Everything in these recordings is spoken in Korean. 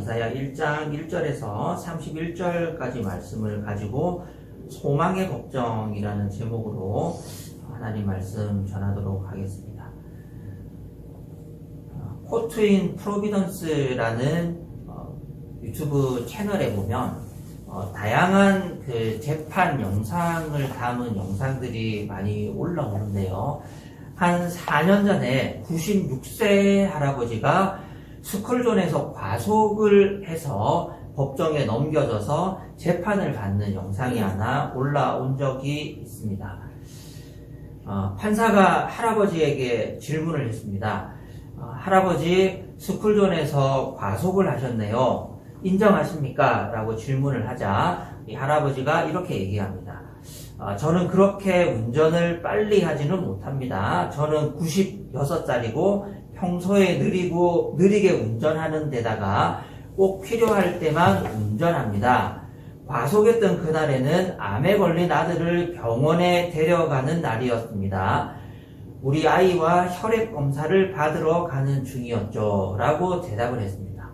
이사야 1장 1절에서 31절까지 말씀을 가지고 소망의 걱정이라는 제목으로 하나님 말씀 전하도록 하겠습니다. 코트인 프로비던스라는 유튜브 채널에 보면 다양한 그 재판 영상을 담은 영상들이 많이 올라오는데요. 한 4년 전에 96세 할아버지가 스쿨존에서 과속을 해서 법정에 넘겨져서 재판을 받는 영상이 하나 올라온 적이 있습니다. 판사가 할아버지에게 질문을 했습니다. 할아버지, 스쿨존에서 과속을 하셨네요. 인정하십니까? 라고 질문을 하자 이 할아버지가 이렇게 얘기합니다. 저는 그렇게 운전을 빨리 하지는 못합니다. 저는 96살이고 평소에 느리게 운전하는 데다가 꼭 필요할 때만 운전합니다. 과속했던 그날에는 암에 걸린 아들을 병원에 데려가는 날이었습니다. 우리 아이와 혈액 검사를 받으러 가는 중이었죠. 라고 대답을 했습니다.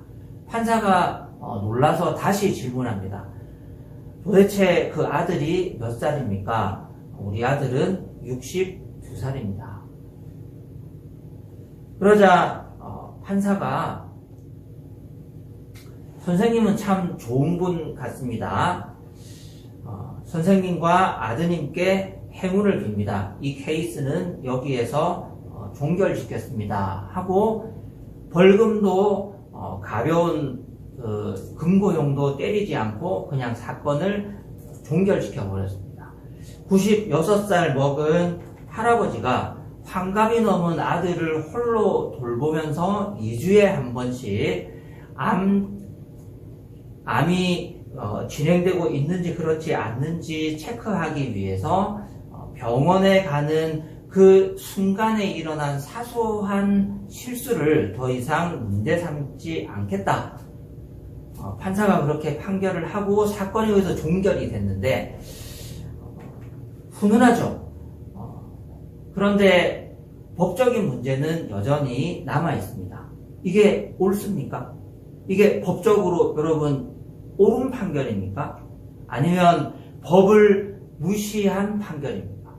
판사가 놀라서 다시 질문합니다. 도대체 그 아들이 몇 살입니까? 우리 아들은 62살입니다. 그러자 판사가 선생님은 참 좋은 분 같습니다. 선생님과 아드님께 행운을 빕니다. 이 케이스는 여기에서 종결시켰습니다. 하고 벌금도 가벼운 금고용도 때리지 않고 그냥 사건을 종결시켜 버렸습니다. 96살 먹은 할아버지가 환갑이 넘은 아들을 홀로 돌보면서 2주에 한 번씩 암이 진행되고 있는지 그렇지 않는지 체크하기 위해서 병원에 가는 그 순간에 일어난 사소한 실수를 더 이상 문제 삼지 않겠다. 판사가 그렇게 판결을 하고 사건이 여기서 종결이 됐는데 훈훈하죠. 그런데 법적인 문제는 여전히 남아 있습니다. 이게 옳습니까? 이게 법적으로 여러분 옳은 판결입니까? 아니면 법을 무시한 판결입니까?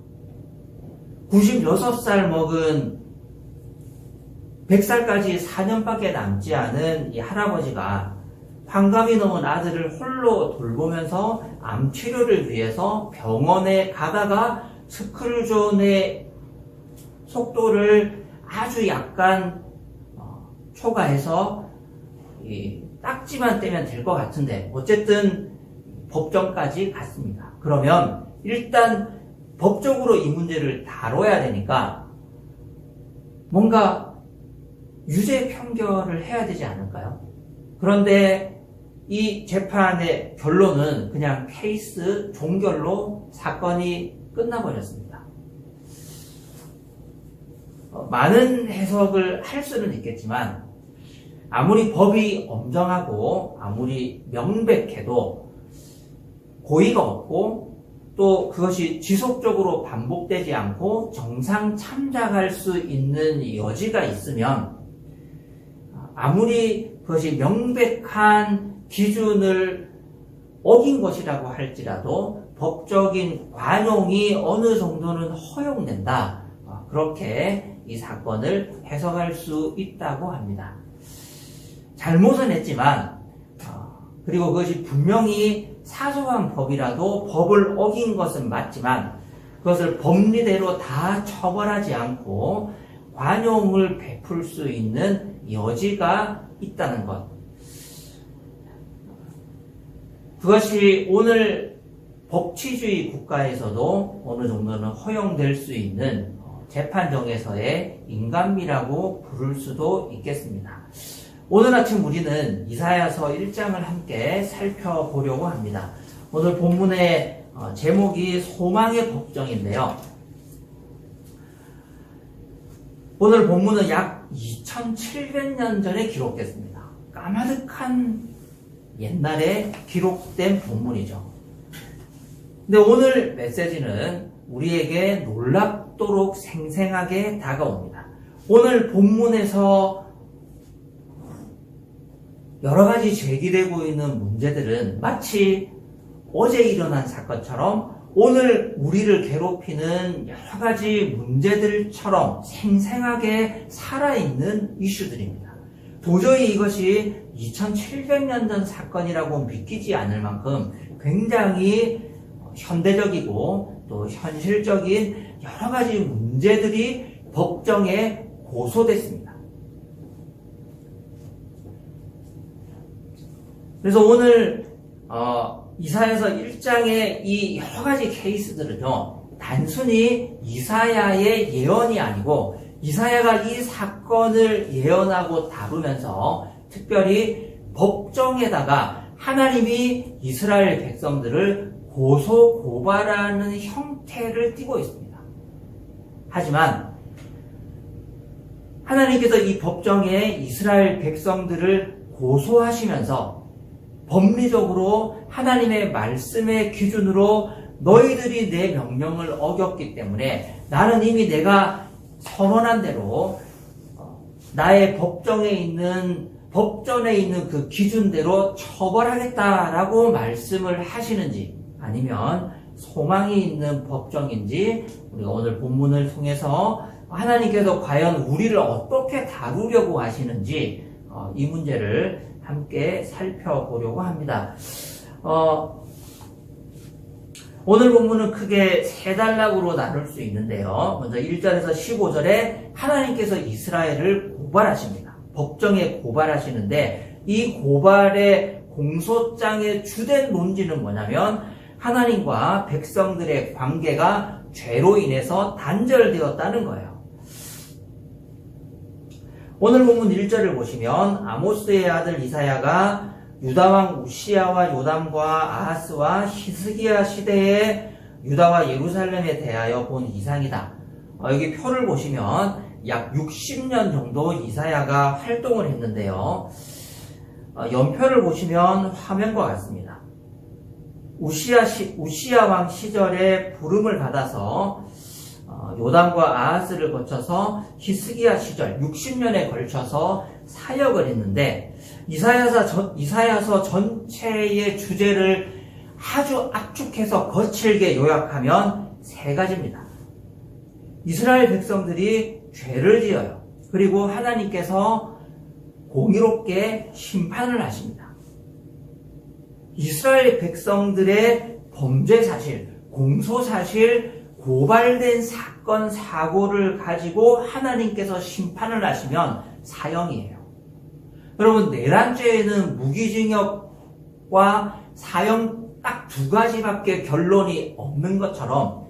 96살 먹은 100살까지 4년밖에 남지 않은 이 할아버지가 환갑이 넘은 아들을 홀로 돌보면서 암 치료를 위해서 병원에 가다가 스쿨존의 속도를 아주 약간 초과해서 딱지만 떼면 될 것 같은데 어쨌든 법정까지 갔습니다. 그러면 일단 법적으로 이 문제를 다뤄야 되니까 뭔가 유죄 판결을 해야 되지 않을까요? 그런데 이 재판의 결론은 그냥 케이스 종결로 사건이 끝나버렸습니다. 많은 해석을 할 수는 있겠지만 아무리 법이 엄정하고 아무리 명백해도 고의가 없고 또 그것이 지속적으로 반복되지 않고 정상 참작할 수 있는 여지가 있으면 아무리 그것이 명백한 기준을 어긴 것이라고 할지라도 법적인 관용이 어느 정도는 허용된다. 그렇게 이 사건을 해석할 수 있다고 합니다. 잘못은 했지만 그리고 그것이 분명히 사소한 법이라도 법을 어긴 것은 맞지만 그것을 법리대로 다 처벌하지 않고 관용을 베풀 수 있는 여지가 있다는 것. 그것이 오늘 법치주의 국가에서도 어느 정도는 허용될 수 있는 재판정에서의 인간미라고 부를 수도 있겠습니다. 오늘 아침 우리는 이사야서 1장을 함께 살펴보려고 합니다. 오늘 본문의 제목이 소망의 걱정인데요. 오늘 본문은 약 2700년 전에 기록됐습니다. 까마득한 옛날에 기록된 본문이죠. 근데 오늘 메시지는 우리에게 놀랍도록 생생하게 다가옵니다. 오늘 본문에서 여러 가지 제기되고 있는 문제들은 마치 어제 일어난 사건처럼 오늘 우리를 괴롭히는 여러 가지 문제들처럼 생생하게 살아있는 이슈들입니다. 도저히 이것이 2700년 전 사건이라고 믿기지 않을 만큼 굉장히 현대적이고 또 현실적인 여러 가지 문제들이 법정에 고소됐습니다. 그래서 오늘 이사야서 1장의 이 여러 가지 케이스들은요, 단순히 이사야의 예언이 아니고 이사야가 이 사건을 예언하고 다루면서 특별히 법정에다가 하나님이 이스라엘 백성들을 고소 고발하는 형태를 띠고 있습니다. 하지만 하나님께서 이 법정에 이스라엘 백성들을 고소하시면서 법리적으로 하나님의 말씀의 기준으로 너희들이 내 명령을 어겼기 때문에 나는 이미 내가 선언한 대로 나의 법전에 있는 그 기준대로 처벌하겠다라고 말씀을 하시는지, 아니면 소망이 있는 법정인지, 우리가 오늘 본문을 통해서 하나님께서 과연 우리를 어떻게 다루려고 하시는지 이 문제를 함께 살펴보려고 합니다. 오늘 본문은 크게 세 단락으로 나눌 수 있는데요. 먼저 1절에서 15절에 하나님께서 이스라엘을 고발하십니다. 법정에 고발하시는데 이 고발의 공소장의 주된 논지는 뭐냐면 하나님과 백성들의 관계가 죄로 인해서 단절되었다는 거예요. 오늘 본문 1절을 보시면 아모스의 아들 이사야가 유다왕 우시야와 요담과 아하스와 히스기야 시대에 유다와 예루살렘에 대하여 본 이상이다. 여기 표를 보시면 약 60년 정도 이사야가 활동을 했는데요. 연표를 보시면 화면과 같습니다. 우시야 왕 시절에 부름을 받아서 요담과 아하스를 거쳐서 히스기야 시절 60년에 걸쳐서 사역을 했는데 이사야서 전체의 주제를 아주 압축해서 거칠게 요약하면 세 가지입니다. 이스라엘 백성들이 죄를 지어요. 그리고 하나님께서 공의롭게 심판을 하십니다. 이스라엘 백성들의 범죄 사실, 공소 사실, 고발된 사건, 사고를 가지고 하나님께서 심판을 하시면 사형이에요. 여러분, 내란죄에는 무기징역과 사형 딱 두 가지밖에 결론이 없는 것처럼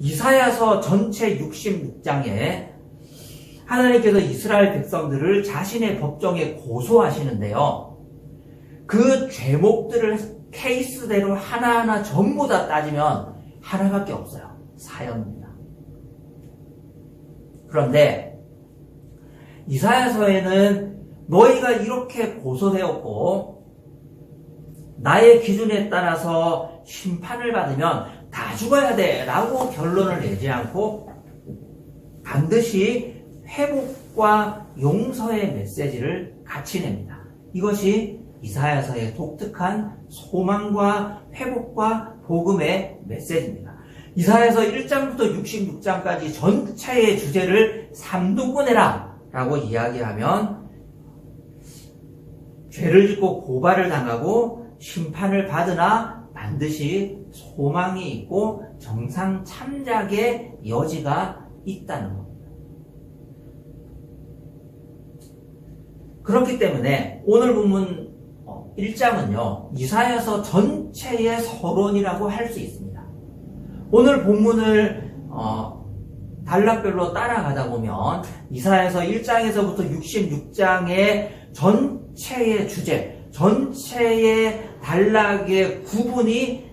이사야서 전체 66장에 하나님께서 이스라엘 백성들을 자신의 법정에 고소하시는데요. 그 죄목들을 케이스대로 하나하나 전부 다 따지면 하나밖에 없어요. 사형입니다. 그런데 이사야서에는 너희가 이렇게 고소되었고 나의 기준에 따라서 심판을 받으면 다 죽어야 돼 라고 결론을 내지 않고 반드시 회복과 용서의 메시지를 같이 냅니다. 이것이 이사야서의 독특한 소망과 회복과 복음의 메시지입니다. 이사야서 1장부터 66장까지 전체의 주제를 삼두고내라 라고 이야기하면 죄를 짓고 고발을 당하고 심판을 받으나 반드시 소망이 있고 정상 참작의 여지가 있다는 겁니다. 그렇기 때문에 오늘 본문 1장은요, 이사야서 전체의 서론이라고 할 수 있습니다. 오늘 본문을 단락별로 따라가다 보면 이사야서 1장에서부터 66장의 전체의 주제, 전체의 단락의 구분이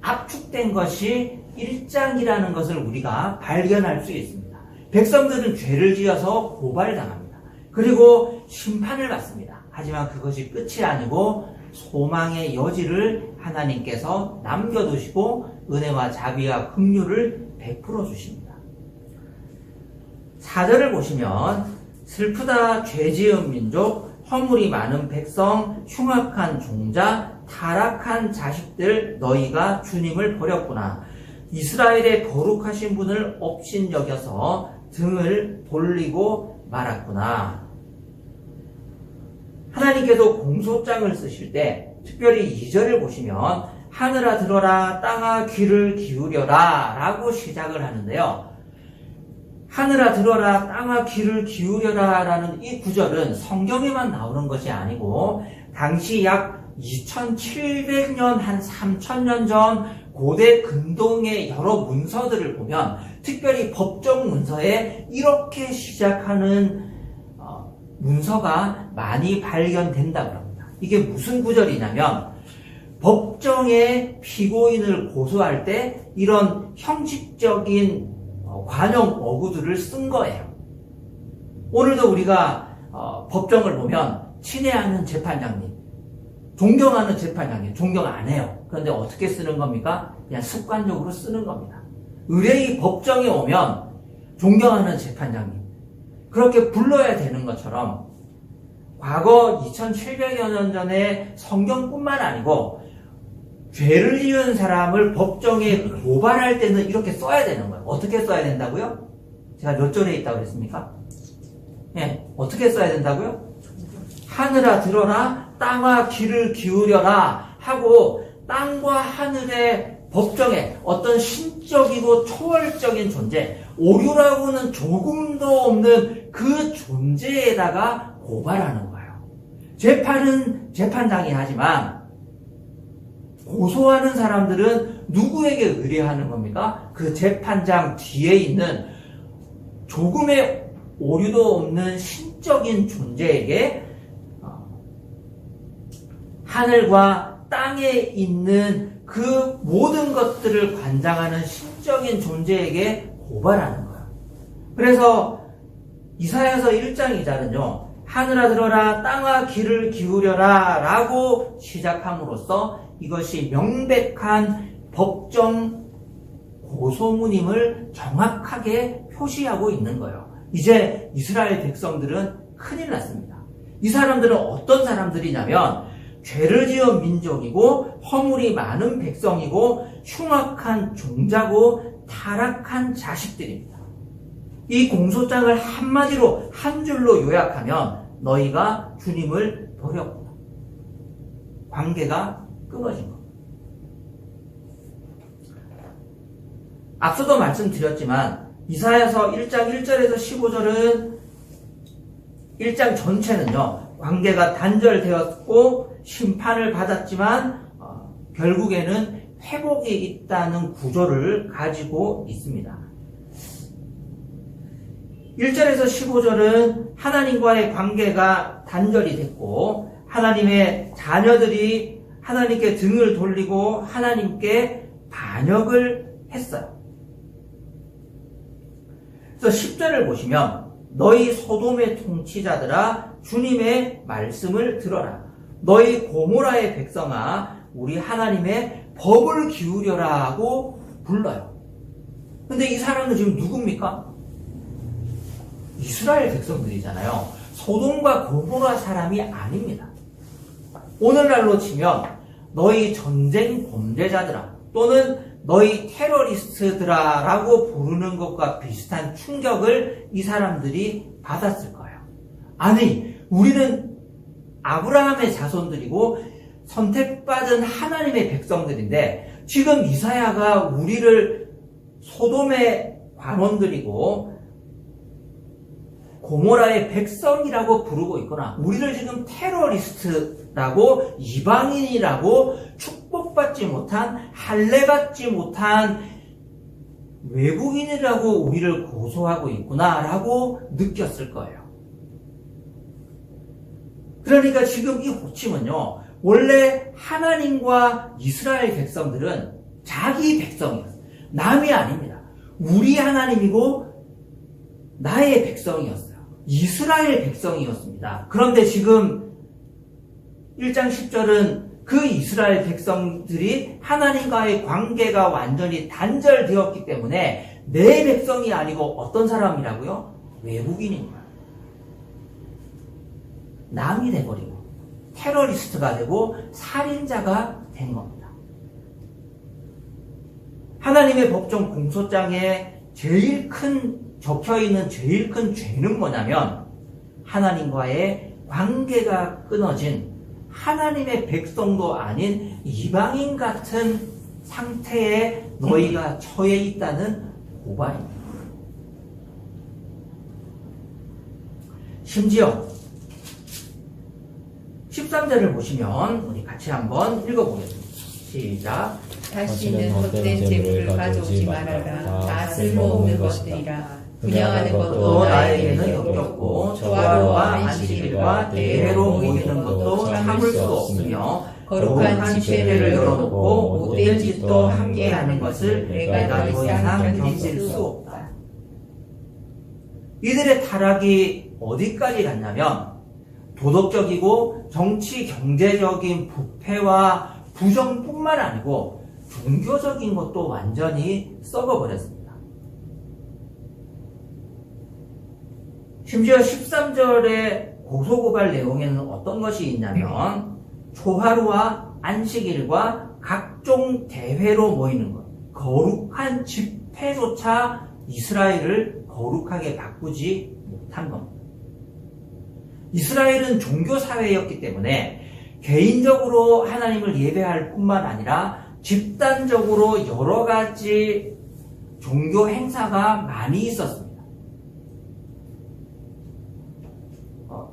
압축된 것이 1장이라는 것을 우리가 발견할 수 있습니다. 백성들은 죄를 지어서 고발당합니다. 그리고 심판을 받습니다. 하지만 그것이 끝이 아니고 소망의 여지를 하나님께서 남겨두시고 은혜와 자비와 긍휼을 베풀어 주십니다. 4절을 보시면 슬프다 죄지은 민족 허물이 많은 백성, 흉악한 종자, 타락한 자식들 너희가 주님을 버렸구나. 이스라엘의 거룩하신 분을 업신여겨서 등을 돌리고 말았구나. 하나님께서 공소장을 쓰실 때 특별히 2절을 보시면 하늘아 들어라 땅아 귀를 기울여라 라고 시작을 하는데요. 하늘아 들어라 땅아 귀를 기울여라 라는 이 구절은 성경에만 나오는 것이 아니고 당시 약 2700년 한 3000년 전 고대 근동의 여러 문서들을 보면 특별히 법정 문서에 이렇게 시작하는 문서가 많이 발견된다고 합니다. 이게 무슨 구절이냐면 법정에 피고인을 고소할 때 이런 형식적인 관용 어구들을 쓴 거예요. 오늘도 우리가 법정을 보면 친애하는 재판장님, 존경하는 재판장님, 존경 안 해요. 그런데 어떻게 쓰는 겁니까? 그냥 습관적으로 쓰는 겁니다. 의뢰의 법정에 오면 존경하는 재판장님, 그렇게 불러야 되는 것처럼 과거 2700여 년 전에 성경뿐만 아니고 죄를 지은 사람을 법정에 고발할 때는 이렇게 써야 되는 거예요. 어떻게 써야 된다고요? 제가 몇 절에 있다고 그랬습니까? 네, 어떻게 써야 된다고요? 하늘아 들어라 땅아 귀를 기울여라 하고 땅과 하늘의 법정에 어떤 신적이고 초월적인 존재, 오류라고는 조금도 없는 그 존재에다가 고발하는 거예요. 재판은 재판장이 하지만 고소하는 사람들은 누구에게 의뢰하는 겁니까? 그 재판장 뒤에 있는 조금의 오류도 없는 신적인 존재에게 하늘과 땅에 있는 그 모든 것들을 관장하는 신적인 존재에게 고발하는 거예요. 그래서 이사야서 1장 2절은요. 하늘아 들어라 땅아 귀를 기울여라 라고 시작함으로써 이것이 명백한 법정 고소문임을 정확하게 표시하고 있는 거예요. 이제 이스라엘 백성들은 큰일 났습니다. 이 사람들은 어떤 사람들이냐면 죄를 지은 민족이고 허물이 많은 백성이고 흉악한 종자고 타락한 자식들입니다. 이 공소장을 한마디로 한 줄로 요약하면 너희가 주님을 버렸구나. 관계가 끊어진 겁니다. 앞서도 말씀드렸지만 이사야서 1장 1절에서 15절은 1장 전체는요. 관계가 단절되었고 심판을 받았지만 결국에는 회복이 있다는 구조를 가지고 있습니다. 1절에서 15절은 하나님과의 관계가 단절이 됐고 하나님의 자녀들이 하나님께 등을 돌리고 하나님께 반역을 했어요. 그래서 10절을 보시면 너희 소돔의 통치자들아 주님의 말씀을 들어라. 너희 고모라의 백성아 우리 하나님의 법을 기울여라 하고 불러요. 근데 이 사람은 지금 누굽니까? 이스라엘 백성들이잖아요. 소돔과 고모라 사람이 아닙니다. 오늘날로 치면 너희 전쟁 범죄자들아 또는 너희 테러리스트들아 라고 부르는 것과 비슷한 충격을 이 사람들이 받았을 거예요. 아니 우리는 아브라함의 자손들이고 선택받은 하나님의 백성들인데 지금 이사야가 우리를 소돔의 관원들이고 고모라의 백성이라고 부르고 있거나 우리를 지금 테러리스트라고 이방인이라고 축복받지 못한 할례받지 못한 외국인이라고 우리를 고소하고 있구나라고 느꼈을 거예요. 그러니까 지금 이 호칭은요. 원래 하나님과 이스라엘 백성들은 자기 백성이었어요. 남이 아닙니다. 우리 하나님이고 나의 백성이었어요. 이스라엘 백성이었습니다. 그런데 지금 1장 10절은 그 이스라엘 백성들이 하나님과의 관계가 완전히 단절되었기 때문에 내 백성이 아니고 어떤 사람이라고요? 외국인입니다. 남이 돼버리고 테러리스트가 되고 살인자가 된 겁니다. 하나님의 법정 공소장에 적혀있는 제일 큰 죄는 뭐냐면 하나님과의 관계가 끊어진 하나님의 백성도 아닌 이방인 같은 상태에 너희가 처해 있다는 고발입니다. 심지어 13절을 보시면 우리 같이 한번 읽어보겠습니다. 시작. 다시는 헛된 재물을 가져오지 말아라. 다 쓸모없는 것들이라. 분양하는 것도 나에게는 역겹고 조화로와 안식일과 대회로 모이는 것도 참을 수 없으며 거룩한 집회를 열어놓고 못된 짓도 함께하는 것을 내가 더 이상 견딜 수 없다. 이들의 타락이 어디까지 갔냐면 도덕적이고 정치 경제적인 부패와 부정뿐만 아니고 종교적인 것도 완전히 썩어버렸습니다. 심지어 13절의 고소고발 내용에는 어떤 것이 있냐면 초하루와 안식일과 각종 대회로 모이는 것, 거룩한 집회조차 이스라엘을 거룩하게 바꾸지 못한 겁니다. 이스라엘은 종교사회였기 때문에 개인적으로 하나님을 예배할 뿐만 아니라 집단적으로 여러 가지 종교 행사가 많이 있었습니다.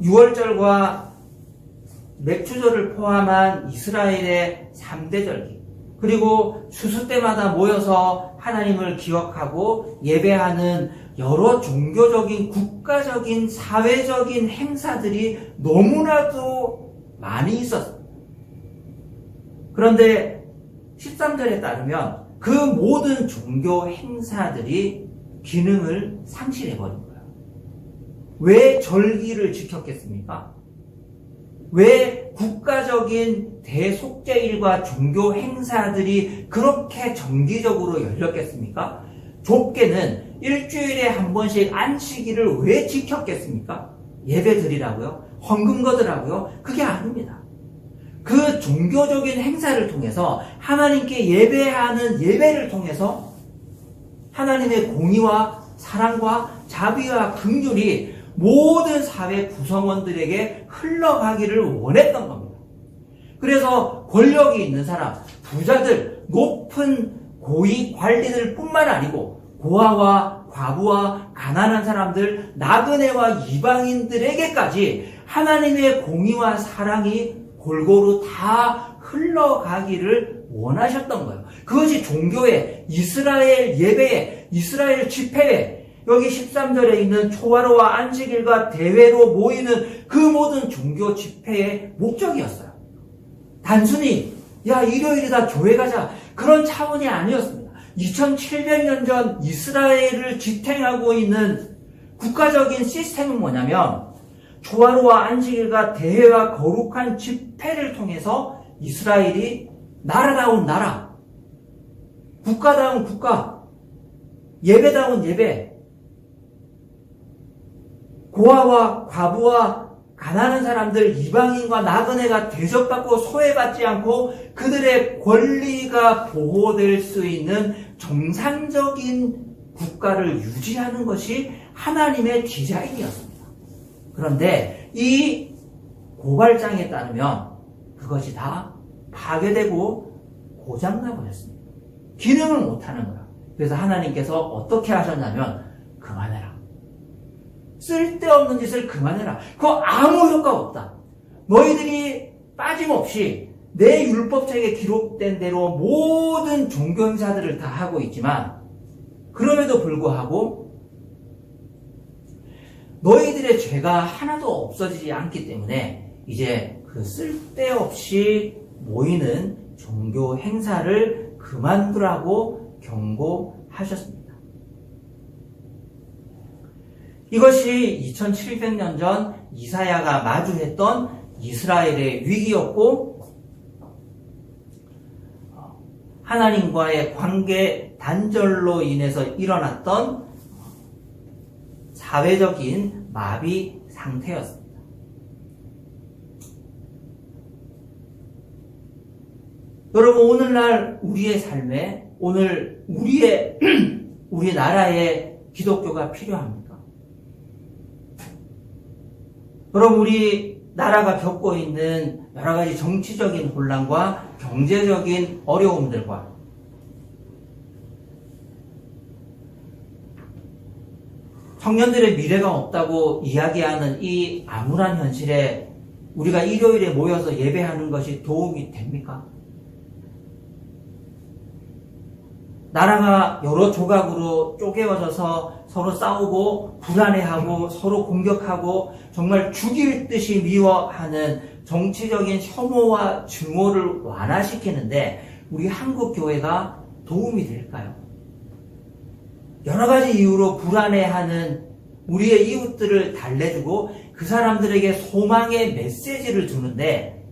6월절과 맥주절을 포함한 이스라엘의 3대 절기, 그리고 추수 때마다 모여서 하나님을 기억하고 예배하는 여러 종교적인, 국가적인, 사회적인 행사들이 너무나도 많이 있었습니다. 그런데 13절에 따르면 그 모든 종교 행사들이 기능을 상실해버린 거예요. 왜 절기를 지켰겠습니까? 왜 국가적인 대속죄일과 종교 행사들이 그렇게 정기적으로 열렸겠습니까? 좁게는 일주일에 한 번씩 안식일을 왜 지켰겠습니까? 예배 드리라고요? 헌금 거두라고요? 그게 아닙니다. 그 종교적인 행사를 통해서 하나님께 예배하는 예배를 통해서 하나님의 공의와 사랑과 자비와 긍휼이 모든 사회 구성원들에게 흘러가기를 원했던 겁니다. 그래서 권력이 있는 사람, 부자들, 높은 고위 관리들 뿐만 아니고 고아와 과부와 가난한 사람들, 나그네와 이방인들에게까지 하나님의 공의와 사랑이 골고루 다 흘러가기를 원하셨던 거예요. 그것이 종교의, 이스라엘 예배의, 이스라엘 집회의, 여기 13절에 있는 초하루와 안식일과 대회로 모이는 그 모든 종교 집회의 목적이었어요. 단순히 야 일요일이다 교회 가자 그런 차원이 아니었습니다. 2700년 전 이스라엘을 지탱하고 있는 국가적인 시스템은 뭐냐면 초하루와 안식일과 대회와 거룩한 집회를 통해서 이스라엘이 나라다운 나라, 국가다운 국가, 예배다운 예배, 고아와 과부와 가난한 사람들, 이방인과 나그네가 대접받고 소외받지 않고 그들의 권리가 보호될 수 있는 정상적인 국가를 유지하는 것이 하나님의 디자인이었습니다. 그런데 이 고발장에 따르면 그것이 다 파괴되고 고장나버렸습니다. 기능을 못하는 거야. 그래서 하나님께서 어떻게 하셨냐면 그만해라. 쓸데없는 짓을 그만해라. 그거 아무 효과가 없다. 너희들이 빠짐없이 내 율법책에 기록된 대로 모든 종교 행사들을 다 하고 있지만 그럼에도 불구하고 너희들의 죄가 하나도 없어지지 않기 때문에 이제 그 쓸데없이 모이는 종교 행사를 그만두라고 경고하셨습니다. 이것이 2700년 전 이사야가 마주했던 이스라엘의 위기였고 하나님과의 관계 단절로 인해서 일어났던 사회적인 마비 상태였습니다. 여러분, 오늘날 우리의 삶에, 오늘 우리 나라에 기독교가 필요합니까? 여러분, 우리 나라가 겪고 있는 여러 가지 정치적인 혼란과 경제적인 어려움들과 청년들의 미래가 없다고 이야기하는 이 암울한 현실에 우리가 일요일에 모여서 예배하는 것이 도움이 됩니까? 나라가 여러 조각으로 쪼개어져서 서로 싸우고 불안해하고 서로 공격하고 정말 죽일 듯이 미워하는 정치적인 혐오와 증오를 완화시키는데 우리 한국 교회가 도움이 될까요? 여러 가지 이유로 불안해하는 우리의 이웃들을 달래주고 그 사람들에게 소망의 메시지를 주는데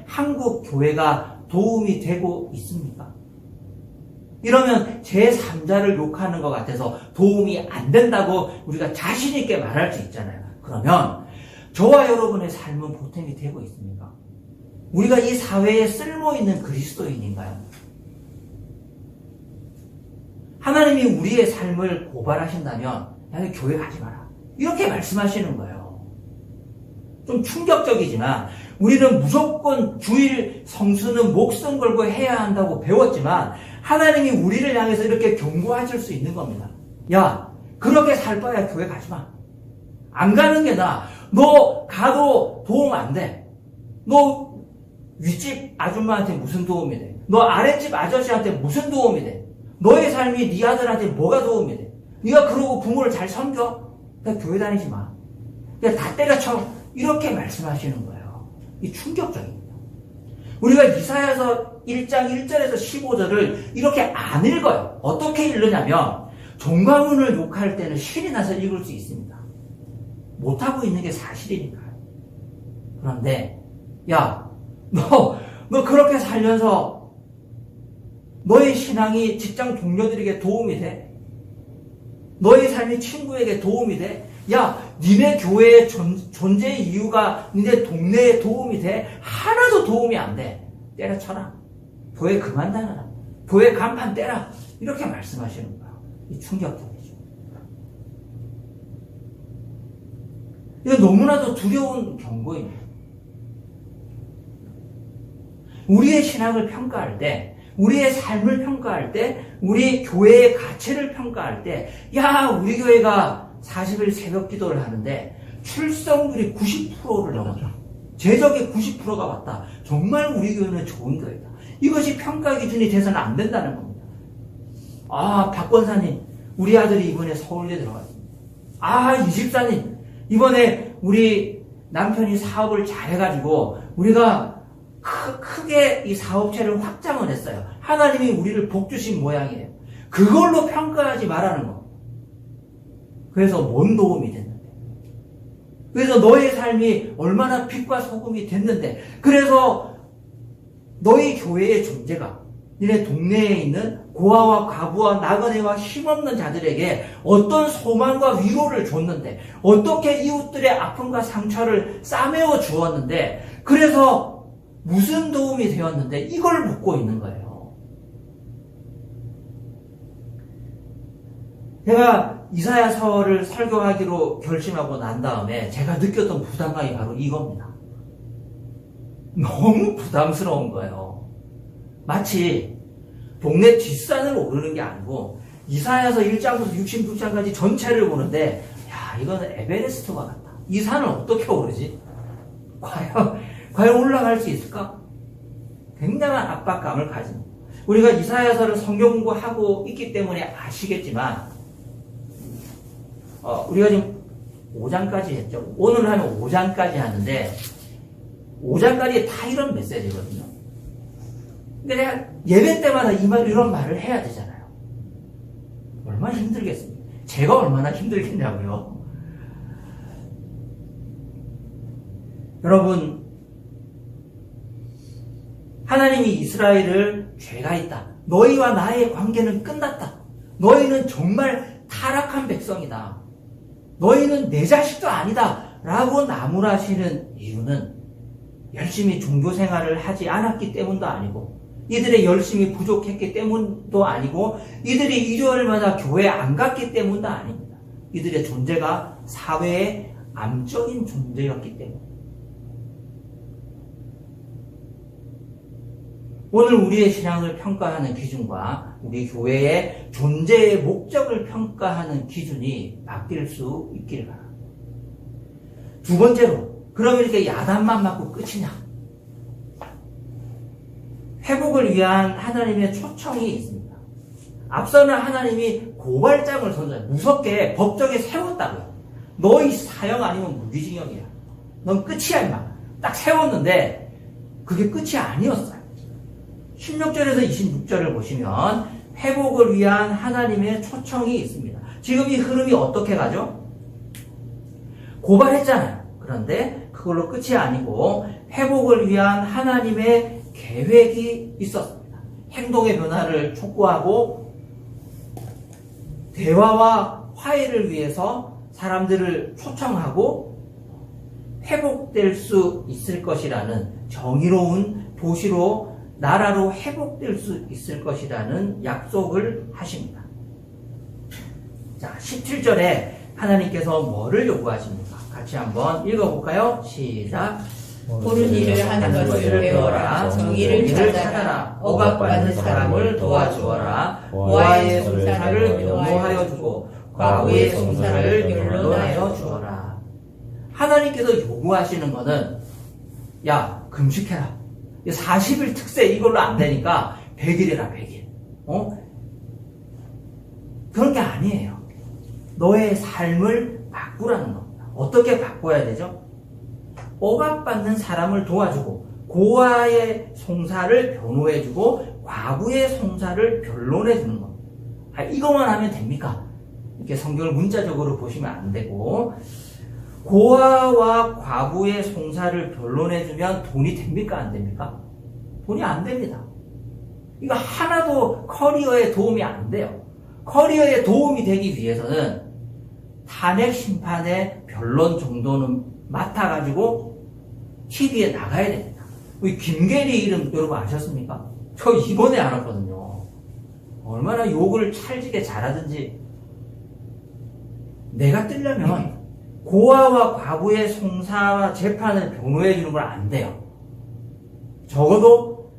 한국 교회가 도움이 되고 있습니까? 이러면 제3자를 욕하는 것 같아서 도움이 안 된다고 우리가 자신 있게 말할 수 있잖아요. 그러면 저와 여러분의 삶은 보탬이 되고 있습니까? 우리가 이 사회에 쓸모있는 그리스도인인가요? 하나님이 우리의 삶을 고발하신다면 야, 교회 가지 마라. 이렇게 말씀하시는 거예요. 좀 충격적이지만 우리는 무조건 주일 성수는 목숨 걸고 해야 한다고 배웠지만 하나님이 우리를 향해서 이렇게 경고하실 수 있는 겁니다. 야, 그렇게 살 바야 교회 가지 마. 안 가는 게 나아. 너 가도 도움 안 돼. 너 윗집 아줌마한테 무슨 도움이 돼? 너 아랫집 아저씨한테 무슨 도움이 돼? 너의 삶이 네 아들한테 뭐가 도움이 돼? 네가 그러고 부모를 잘 섬겨? 그냥 교회 다니지 마. 그냥 다 때려쳐. 이렇게 말씀하시는 거예요. 이 충격적입니다. 우리가 이사야서 1장 1절에서 15절을 이렇게 안 읽어요. 어떻게 읽느냐면 종가문을 욕할 때는 신이 나서 읽을 수 있습니다. 못하고 있는 게 사실이니까요. 그런데 야, 너 그렇게 살면서 너의 신앙이 직장 동료들에게 도움이 돼? 너의 삶이 친구에게 도움이 돼? 야, 니네 교회의 존재의 이유가 니네 동네에 도움이 돼? 하나도 도움이 안 돼. 때려쳐라. 교회 그만 다녀라. 교회 간판 떼라. 이렇게 말씀하시는 거야. 이 충격적이죠. 이거 너무나도 두려운 경고입니다. 우리의 신앙을 평가할 때, 우리의 삶을 평가할 때, 우리 교회의 가치를 평가할 때, 야, 우리 교회가 40일 새벽 기도를 하는데 출석률이 90%를 넘었다. 제적의 90%가 왔다. 정말 우리 교회는 좋은 교회다. 이것이 평가 기준이 돼서는 안 된다는 겁니다. 아, 박 권사님, 우리 아들이 이번에 서울대 들어갔습니다. 아, 이 집사님, 이번에 우리 남편이 사업을 잘해가지고 우리가 크게 이 사업체를 확장을 했어요. 하나님이 우리를 복 주신 모양이에요. 그걸로 평가하지 말라는 거. 그래서 뭔 도움이 됐는데. 그래서 너의 삶이 얼마나 빛과 소금이 됐는데. 그래서 너희 교회의 존재가 너네 동네에 있는 고아와 과부와 나그네와 힘없는 자들에게 어떤 소망과 위로를 줬는데, 어떻게 이웃들의 아픔과 상처를 싸매어 주었는데, 그래서 무슨 도움이 되었는데 이걸 묻고 있는 거예요. 제가 이사야서를 설교하기로 결심하고 난 다음에 제가 느꼈던 부담감이 바로 이겁니다. 너무 부담스러운 거예요. 마치 동네 뒷산을 오르는 게 아니고 이사야서 1장부터 66장까지 전체를 보는데 야, 이거는 에베레스트와 같다. 이 산을 어떻게 오르지? 과연 올라갈 수 있을까? 굉장한 압박감을 가집니다. 우리가 이사야서를 성경 공부하고 있기 때문에 아시겠지만 우리가 지금 5장까지 했죠. 오늘 하면 5장까지 하는데 5장까지 다 이런 메시지거든요. 근데 내가 예배 때마다 이런 말을 해야 되잖아요. 얼마나 힘들겠습니까? 제가 얼마나 힘들겠냐고요. 여러분, 하나님이 이스라엘을 죄가 있다. 너희와 나의 관계는 끝났다. 너희는 정말 타락한 백성이다. 너희는 내 자식도 아니다. 라고 나무라시는 이유는 열심히 종교 생활을 하지 않았기 때문도 아니고 이들의 열심이 부족했기 때문도 아니고 이들이 일요일마다 교회 안 갔기 때문도 아닙니다. 이들의 존재가 사회의 암적인 존재였기 때문에 오늘 우리의 신앙을 평가하는 기준과 우리 교회의 존재의 목적을 평가하는 기준이 바뀔 수 있기를 바랍니다. 두 번째로, 그럼 이렇게 야단만 맞고 끝이냐? 회복을 위한 하나님의 초청이 있습니다. 앞서는 하나님이 고발장을 선언해요. 무섭게 법정에 세웠다고요. 너희 사형 아니면 무기징역이야. 넌 끝이야 임마. 딱 세웠는데 그게 끝이 아니었어요. 16절에서 26절을 보시면 회복을 위한 하나님의 초청이 있습니다. 지금 이 흐름이 어떻게 가죠? 고발했잖아요. 그런데 그걸로 끝이 아니고 회복을 위한 하나님의 계획이 있었습니다. 행동의 변화를 촉구하고 대화와 화해를 위해서 사람들을 초청하고 회복될 수 있을 것이라는 정의로운 도시로 나라로 회복될 수 있을 것이라는 약속을 하십니다. 자, 17절에 하나님께서 뭐를 요구하십니까? 같이 한번 읽어볼까요? 시작. 옳은 일을 하는 것을 배워라. 정의를 찾아라. 억압받는 사람을 도와주어라. 고아의 송사를 변호하여 주고 과부의 송사를 변론하여 주어라. 하나님께서 요구하시는 것은 야, 금식해라. 40일 특세 이걸로 안 되니까 100일 해라, 100일. 그런 게 아니에요. 너의 삶을 바꾸라는 겁니다. 어떻게 바꿔야 되죠? 억압받는 사람을 도와주고 고아의 송사를 변호해주고 과부의 송사를 변론해주는 겁니다. 이것만 하면 됩니까? 이렇게 성경을 문자적으로 보시면 안 되고 고아와 과부의 송사를 변론해주면 돈이 됩니까? 안 됩니까? 돈이 안 됩니다. 이거 하나도 커리어에 도움이 안 돼요. 커리어에 도움이 되기 위해서는 탄핵 심판의 변론 정도는 맡아가지고 TV에 나가야 됩니다. 우리 김계리 이름 여러분 아셨습니까? 저 이번에 알았거든요. 얼마나 욕을 찰지게 잘하든지. 내가 뜨려면 고아와 과부의 송사와 재판을 변호해 주는 건 안 돼요. 적어도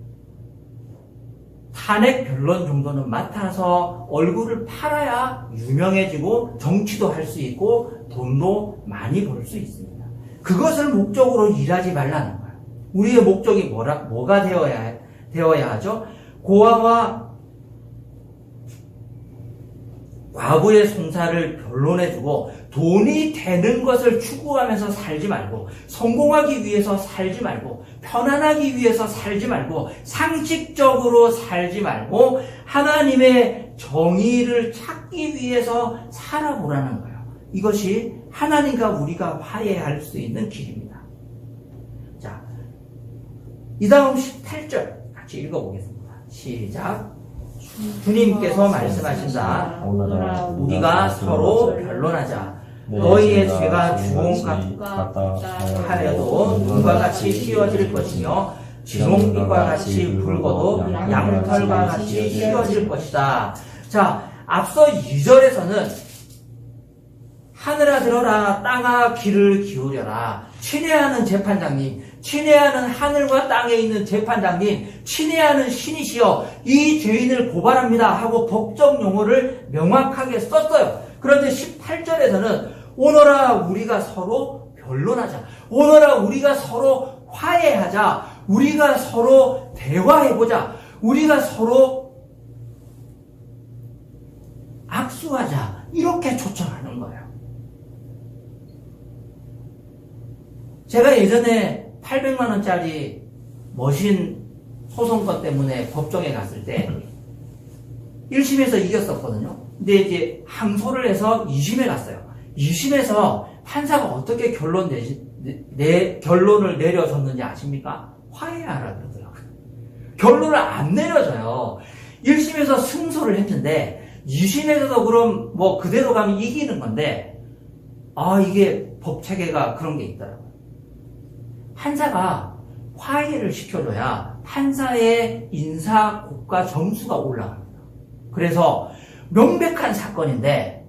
탄핵 변론 정도는 맡아서 얼굴을 팔아야 유명해지고 정치도 할 수 있고 돈도 많이 벌 수 있습니다. 그것을 목적으로 일하지 말라는 거예요. 우리의 목적이 뭐가 되어야 하죠? 고아와 과부의 송사를 변론해주고 돈이 되는 것을 추구하면서 살지 말고 성공하기 위해서 살지 말고 편안하기 위해서 살지 말고 상식적으로 살지 말고 하나님의 정의를 찾기 위해서 살아보라는 거예요. 이것이 하나님과 우리가 화해할 수 있는 길입니다. 자, 이 다음 18절 같이 읽어보겠습니다. 시작. 주님께서 말씀하신다. 우리가 서로 변론하자. 너희의 죄가 주홍 같다 하여도 눈과 같이 휘어질 것이며 지롱빛과 같이 붉어도 양털과 같이 휘어질 것이다. 자, 앞서 2절에서는 하늘아 들어라, 땅아 귀를 기울여라. 친애하는 재판장님, 친애하는 하늘과 땅에 있는 재판장님, 친애하는 신이시여 이 죄인을 고발합니다 하고 법적 용어를 명확하게 썼어요. 그런데 18절에서는 오너라 우리가 서로 변론하자. 오너라 우리가 서로 화해하자. 우리가 서로 대화해보자. 우리가 서로 악수하자. 이렇게 초청하는 거예요. 제가 예전에 800만 원짜리 머신 소송권 때문에 법정에 갔을 때 1심에서 이겼었거든요. 근데 이제 항소를 해서 2심에 갔어요. 2심에서 판사가 어떻게 결론을 내려줬는지 아십니까? 화해하라 그러더라고요. 결론을 안 내려줘요. 1심에서 승소를 했는데 2심에서도 그럼 뭐 그대로 가면 이기는 건데 이게 법 체계가 그런 게 있더라고요. 판사가 화해를 시켜줘야 판사의 인사 고가 점수가 올라갑니다. 그래서 명백한 사건인데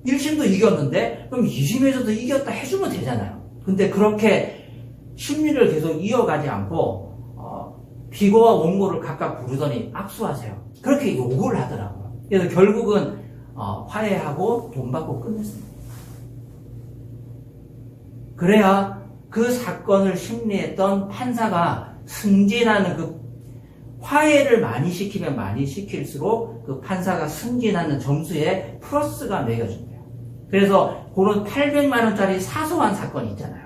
1심도 이겼는데 그럼 2심에서도 이겼다 해주면 되잖아요. 근데 그렇게 심리를 계속 이어가지 않고 피고와 원고를 각각 부르더니 악수하세요. 그렇게 요구를 하더라고요. 그래서 결국은 화해하고 돈 받고 끝냈습니다. 그래야 그 사건을 심리했던 판사가 승진하는 그 화해를 많이 시키면 많이 시킬수록 그 판사가 승진하는 점수에 플러스가 매겨준대요. 그래서 그런 800만 원짜리 사소한 사건이 있잖아요.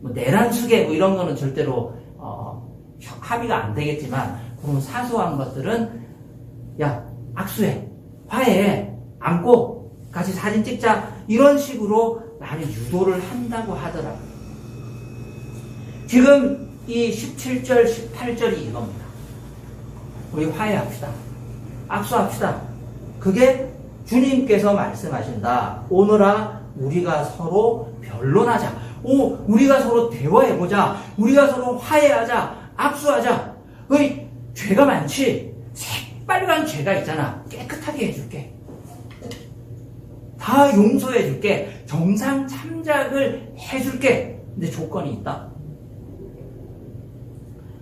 뭐 내란수계 뭐 이런 거는 절대로 합의가 안 되겠지만 그런 사소한 것들은 야 악수해, 화해해, 안고 같이 사진 찍자 이런 식으로 많이 유도를 한다고 하더라고요. 지금 이 17절, 18절이 이겁니다. 우리 화해합시다. 악수합시다. 그게 주님께서 말씀하신다. 오너라 우리가 서로 변론하자. 우리가 서로 대화해보자. 우리가 서로 화해하자. 악수하자. 죄가 많지? 새빨간 죄가 있잖아. 깨끗하게 해줄게. 다 용서해줄게. 정상 참작을 해줄게. 근데 조건이 있다.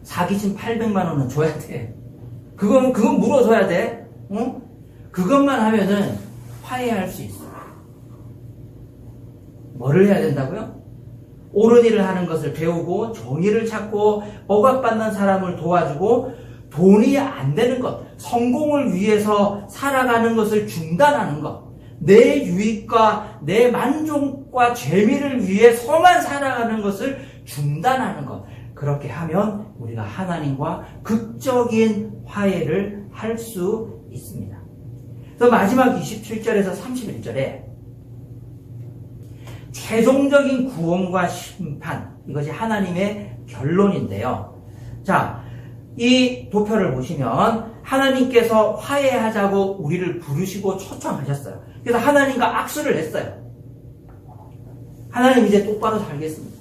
사기친 800만 원은 줘야 돼. 그건 물어줘야 돼. 응? 그것만 하면은 화해할 수 있어. 뭐를 해야 된다고요? 옳은 일을 하는 것을 배우고 정의를 찾고 억압받는 사람을 도와주고 돈이 안 되는 것, 성공을 위해서 살아가는 것을 중단하는 것, 내 유익과 내 만족과 재미를 위해서만 살아가는 것을 중단하는 것. 그렇게 하면 우리가 하나님과 극적인 화해를 할 수 있습니다. 그래서 마지막 27절에서 31절에 최종적인 구원과 심판, 이것이 하나님의 결론인데요. 자, 이 도표를 보시면 하나님께서 화해하자고 우리를 부르시고 초청하셨어요. 그래서 하나님과 악수를 했어요. 하나님 이제 똑바로 살겠습니다.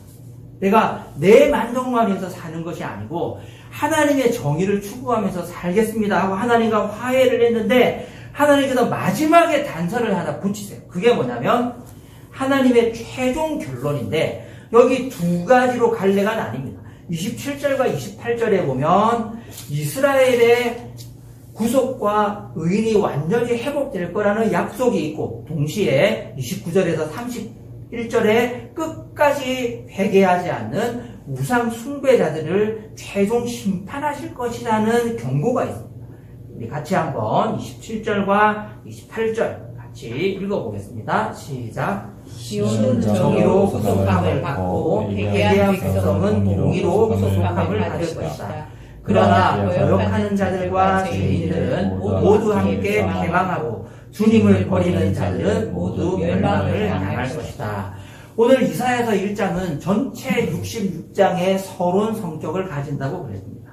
내가 내 만족만 위해서 사는 것이 아니고 하나님의 정의를 추구하면서 살겠습니다 하고 하나님과 화해를 했는데 하나님께서 마지막에 단서를 하나 붙이세요. 그게 뭐냐면 하나님의 최종 결론인데 여기 두 가지로 갈래가 나뉩니다. 27절과 28절에 보면 이스라엘의 구속과 의인이 완전히 회복될 거라는 약속이 있고 동시에 29절에서 31절에 끝까지 회개하지 않는 우상 숭배자들을 최종 심판하실 것이라는 경고가 있습니다. 우리 같이 한번 27절과 28절 같이 읽어보겠습니다. 시작. 시온은 정의로 구속함을 받고 회개한 백성은 공의로 구속함을 받을 것이다. 그러나 거역하는 자들과 죄인들은 모두 함께 패망하고 주님을 버리는 자들은 모두 멸망을 당할 것이다. 오늘 이사야서 1장은 전체 66장의 서론 성격을 가진다고 그랬습니다.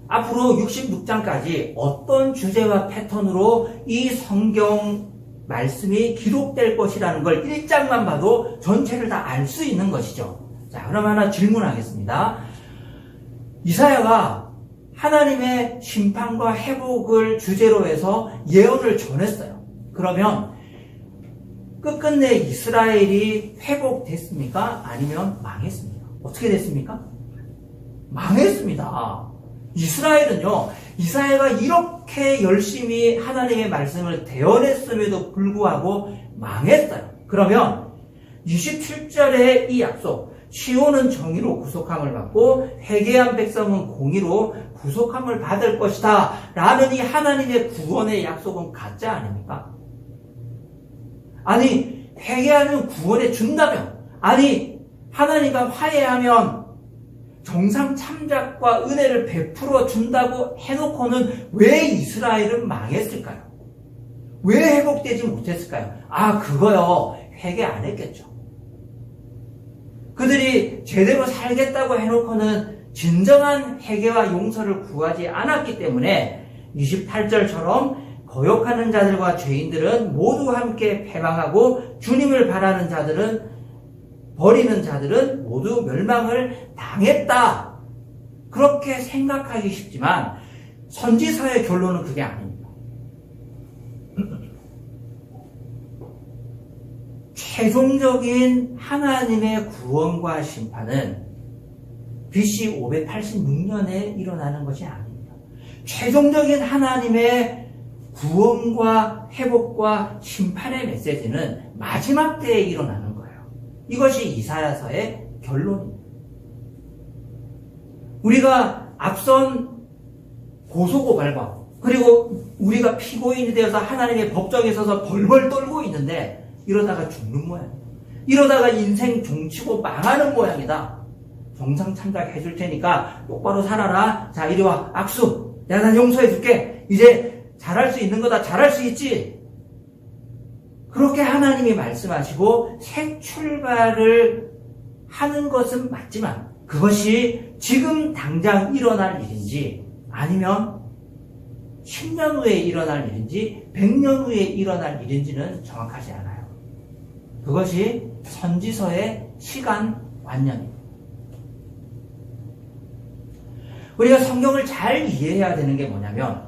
앞으로 66장까지 어떤 주제와 패턴으로 이 성경 말씀이 기록될 것이라는 걸 1장만 봐도 전체를 다 알 수 있는 것이죠. 자, 그럼 하나 질문하겠습니다. 이사야가 하나님의 심판과 회복을 주제로 해서 예언을 전했어요. 그러면 끝끝내 이스라엘이 회복됐습니까? 아니면 망했습니까? 어떻게 됐습니까? 망했습니다. 이스라엘은요, 이사야가 이렇게 열심히 하나님의 말씀을 대언했음에도 불구하고 망했어요. 그러면 27절의 이 약속, 시온은 정의로 구속함을 받고 회개한 백성은 공의로 구속함을 받을 것이다 라는 이 하나님의 구원의 약속은 가짜 아닙니까? 아니, 회개하면 구원해 준다면, 아니, 하나님과 화해하면 정상 참작과 은혜를 베풀어 준다고 해놓고는 왜 이스라엘은 망했을까요? 왜 회복되지 못했을까요? 그거요, 회개 안 했겠죠. 그들이 제대로 살겠다고 해놓고는 진정한 회개와 용서를 구하지 않았기 때문에 28절처럼 거역하는 자들과 죄인들은 모두 함께 패망하고 주님을 바라는 자들은 버리는 자들은 모두 멸망을 당했다. 그렇게 생각하기 쉽지만 선지서의 결론은 그게 아닙니다. 최종적인 하나님의 구원과 심판은 BC 586년에 일어나는 것이 아닙니다. 최종적인 하나님의 구원과 회복과 심판의 메시지는 마지막 때에 일어나는 거예요. 이것이 이사야서의 결론입니다. 우리가 앞선 고소고발과 그리고 우리가 피고인이 되어서 하나님의 법정에 서서 벌벌 떨고 있는데 이러다가 죽는 모양이다. 이러다가 인생 종치고 망하는 모양이다. 정상 참작해 줄 테니까 똑바로 살아라. 자, 이리 와. 악수. 내가 다 용서해 줄게. 이제 잘할 수 있는 거다. 잘할 수 있지. 그렇게 하나님이 말씀하시고 새 출발을 하는 것은 맞지만 그것이 지금 당장 일어날 일인지 아니면 10년 후에 일어날 일인지 100년 후에 일어날 일인지는 정확하지 않아요. 그것이 선지서의 시간관념입니다. 우리가 성경을 잘 이해해야 되는 게 뭐냐면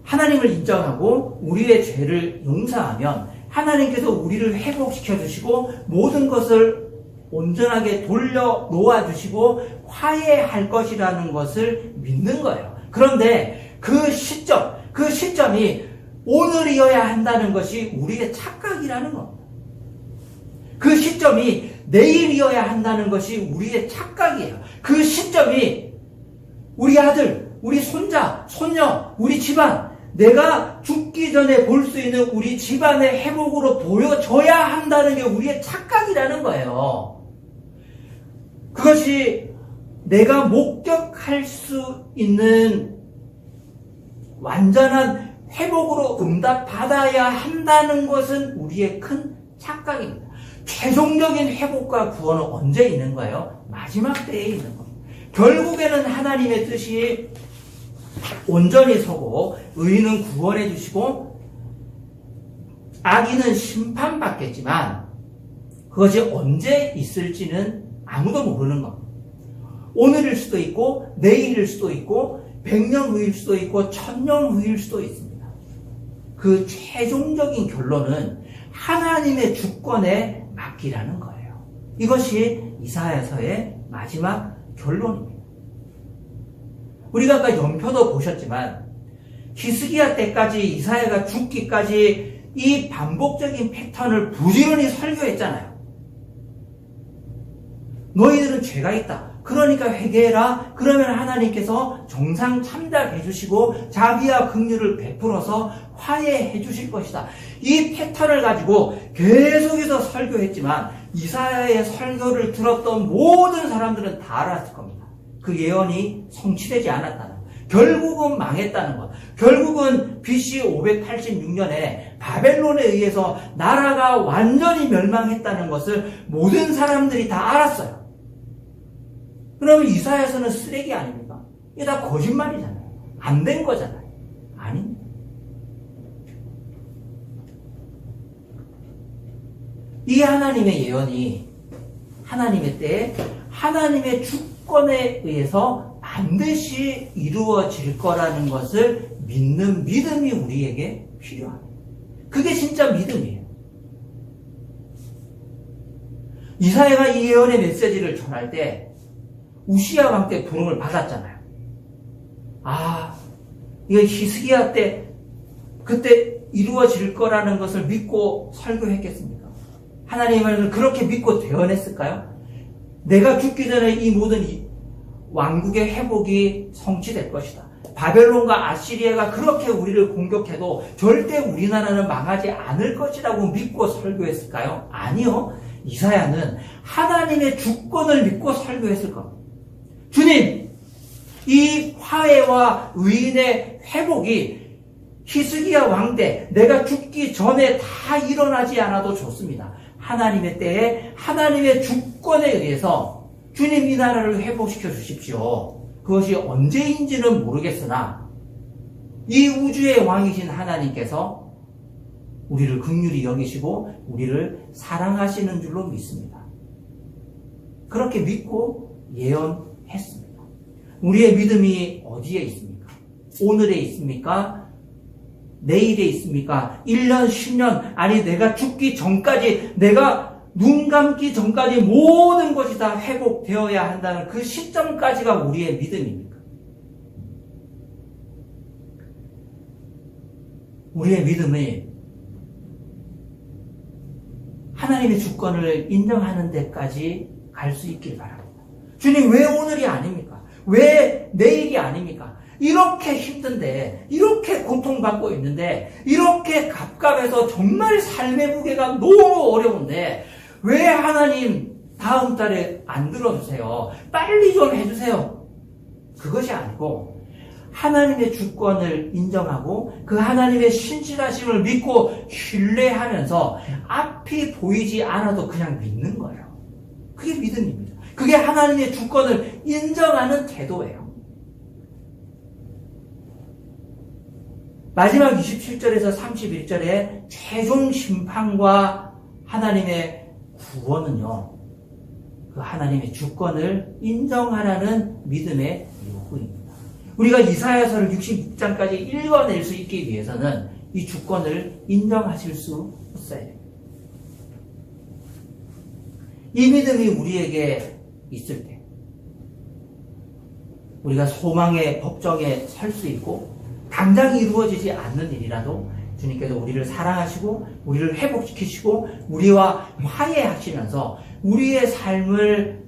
하나님을 인정하고 우리의 죄를 용서하면 하나님께서 우리를 회복시켜 주시고 모든 것을 온전하게 돌려 놓아 주시고 화해할 것이라는 것을 믿는 거예요. 그런데 그 시점이 오늘이어야 한다는 것이 우리의 착각이라는 겁니다. 그 시점이 내일이어야 한다는 것이 우리의 착각이에요. 그 시점이 우리 아들, 우리 손자, 손녀, 우리 집안, 내가 죽기 전에 볼 수 있는 우리 집안의 회복으로 보여져야 한다는 게 우리의 착각이라는 거예요. 그것이 내가 목격할 수 있는 완전한 회복으로 응답받아야 한다는 것은 우리의 큰 착각입니다. 최종적인 회복과 구원은 언제 있는 거예요? 마지막 때에 있는 겁니다. 결국에는 하나님의 뜻이 온전히 서고 의인은 구원해 주시고 악인은 심판받겠지만 그것이 언제 있을지는 아무도 모르는 겁니다. 오늘일 수도 있고 내일일 수도 있고 100년 후일 수도 있고 1000년 후일 수도 있습니다. 그 최종적인 결론은 하나님의 주권에 맡기라는 거예요. 이것이 이사야서의 마지막 결론입니다. 우리가 아까 연표도 보셨지만 히스기야 때까지 이사야가 죽기까지 이 반복적인 패턴을 부지런히 설교했잖아요. 너희들은 죄가 있다. 그러니까 회개해라. 그러면 하나님께서 정상 참작해 주시고 자비와 긍휼을 베풀어서 화해해 주실 것이다. 이 패턴을 가지고 계속해서 설교했지만 이사야의 설교를 들었던 모든 사람들은 다 알았을 겁니다. 그 예언이 성취되지 않았다는 것. 결국은 망했다는 것. 결국은 BC 586년에 바벨론에 의해서 나라가 완전히 멸망했다는 것을 모든 사람들이 다 알았어요. 그러면 이사야서는 쓰레기 아닙니까? 이게 다 거짓말이잖아요. 안 된 거잖아요. 아닙니다. 이 하나님의 예언이 하나님의 때에 하나님의 주권에 의해서 반드시 이루어질 거라는 것을 믿는 믿음이 우리에게 필요합니다. 그게 진짜 믿음이에요. 이사야가 이 예언의 메시지를 전할 때 우시야 왕 때 부름을 받았잖아요. 이거 히스기야 때 그때 이루어질 거라는 것을 믿고 설교했겠습니까? 하나님의 말씀을 그렇게 믿고 대언했을까요? 내가 죽기 전에 이 모든 왕국의 회복이 성취될 것이다. 바벨론과 아시리아가 그렇게 우리를 공격해도 절대 우리나라는 망하지 않을 것이라고 믿고 설교했을까요? 아니요. 이사야는 하나님의 주권을 믿고 설교했을 겁니다. 주님, 이 화해와 의인의 회복이 히스기야 왕 때 내가 죽기 전에 다 일어나지 않아도 좋습니다. 하나님의 때에 하나님의 주권에 의해서 주님 이 나라를 회복시켜 주십시오. 그것이 언제인지는 모르겠으나 이 우주의 왕이신 하나님께서 우리를 긍휼히 여기시고 우리를 사랑하시는 줄로 믿습니다. 그렇게 믿고 예언했습니다. 우리의 믿음이 어디에 있습니까? 오늘에 있습니까? 내일에 있습니까? 1년, 10년, 아니 내가 죽기 전까지, 내가 눈 감기 전까지 모든 것이 다 회복되어야 한다는 그 시점까지가 우리의 믿음입니까? 우리의 믿음이 하나님의 주권을 인정하는 데까지 갈 수 있길 바랍니다. 주님, 왜 오늘이 아닙니까? 왜 내일이 아닙니까? 이렇게 힘든데, 이렇게 고통받고 있는데, 이렇게 갑갑해서 정말 삶의 무게가 너무 어려운데, 왜 하나님 다음 달에 안 들어주세요? 빨리 좀 해주세요. 그것이 아니고 하나님의 주권을 인정하고 그 하나님의 신실하심을 믿고 신뢰하면서 앞이 보이지 않아도 그냥 믿는 거예요. 그게 믿음입니다. 그게 하나님의 주권을 인정하는 태도예요. 마지막 27절에서 31절의 최종 심판과 하나님의 구원은요, 그 하나님의 주권을 인정하라는 믿음의 요구입니다. 우리가 이사야서를 66장까지 읽어낼 수 있기 위해서는 이 주권을 인정하실 수 있어야 됩니다. 이 믿음이 우리에게 있을 때 우리가 소망의 법정에 설 수 있고 당장 이루어지지 않는 일이라도 주님께서 우리를 사랑하시고 우리를 회복시키시고 우리와 화해하시면서 우리의 삶을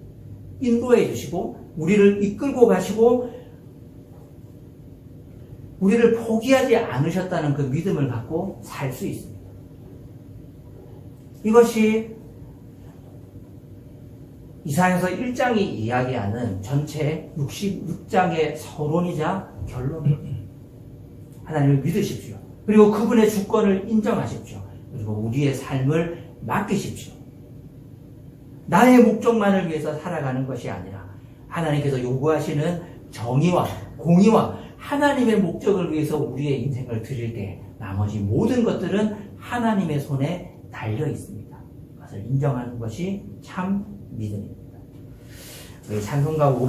인도해 주시고 우리를 이끌고 가시고 우리를 포기하지 않으셨다는 그 믿음을 갖고 살 수 있습니다. 이것이 이사야서 1장이 이야기하는 전체 66장의 서론이자 결론입니다. 하나님을 믿으십시오. 그리고 그분의 주권을 인정하십시오. 그리고 우리의 삶을 맡기십시오. 나의 목적만을 위해서 살아가는 것이 아니라 하나님께서 요구하시는 정의와 공의와 하나님의 목적을 위해서 우리의 인생을 드릴 때 나머지 모든 것들은 하나님의 손에 달려 있습니다. 그것을 인정하는 것이 참 믿음입니다. 우리 찬송가